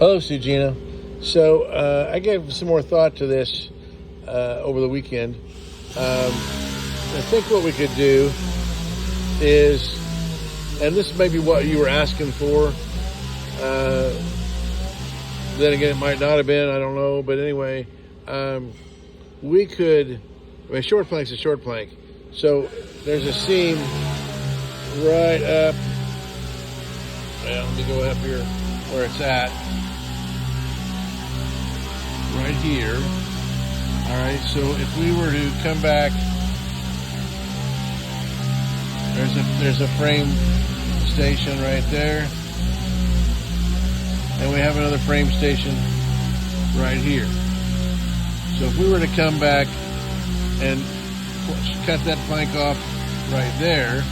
Hello, Sugino. So I gave some more thought to this over the weekend. I think what we could do is, and this may be what you were asking for. Then again, it might not have been. I don't know. But anyway, we could. I mean, short plank's a short plank. So there's a seam right up. Well, let me go up here where it's at. Right here. All right, so if we were to come back, there's a frame station right there, and we have another frame station right here. So if we were to come back and cut that plank off right there,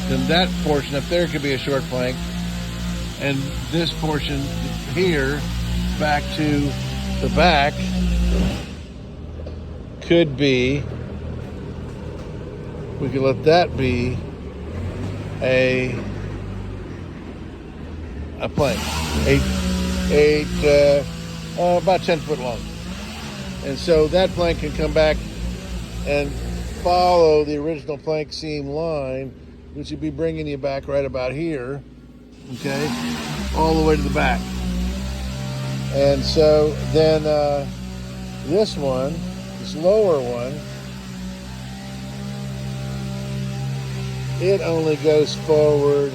then that portion up there could be a short plank, and this portion here back to the back could be, we could let that be a plank, about 10 foot long. And so that plank can come back and follow the original plank seam line, which would be bringing you back right about here, okay, all the way to the back. And so then this one, this lower one, it only goes forward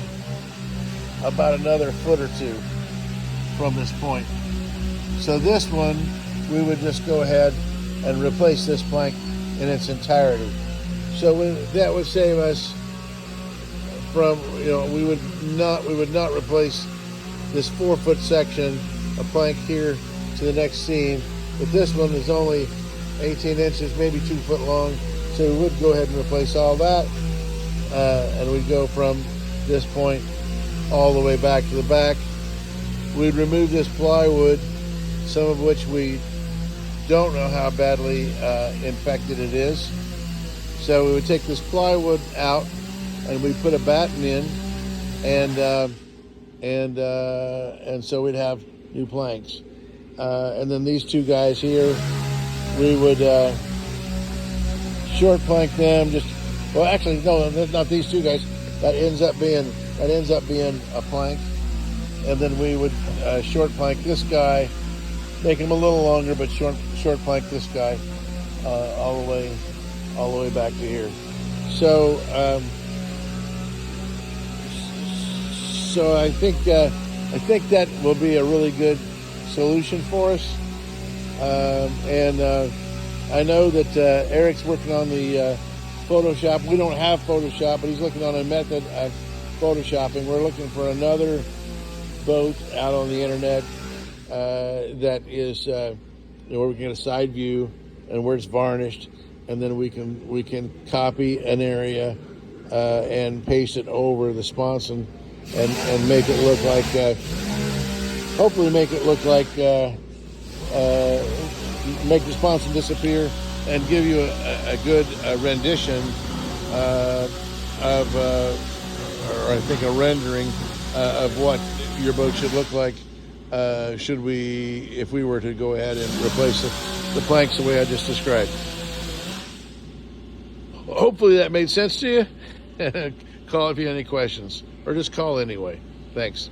about another foot or two from this point. So this one, we would just go ahead and replace this plank in its entirety. So that would save us from, we would not replace this 4 foot section, a plank here to the next seam, but this one is only 18 inches, maybe 2 foot long, so we would go ahead and replace all that, and we'd go from this point all the way back to the back. We'd remove this plywood, some of which we don't know how badly infected it is, so we would take this plywood out and we'd put a batten in, and so we'd have new planks. And then these two guys here, we would short plank them. Actually, no, not these two guys. That ends up being a plank. And then we would short plank this guy, make him a little longer, but short plank this guy all the way back to here. So I think that will be a really good solution for us. And I know that Eric's working on the Photoshop. We don't have Photoshop, but he's looking on a method of Photoshopping. We're looking for another boat out on the internet that is where we can get a side view and where it's varnished, and then we can copy an area and paste it over the sponson and make it look like, hopefully make it look like, make the sponson disappear and give you a good rendition of, or I think a rendering of what your boat should look like if we were to go ahead and replace the planks the way I just described. Hopefully that made sense to you. Call if you have any questions, or just call anyway. Thanks.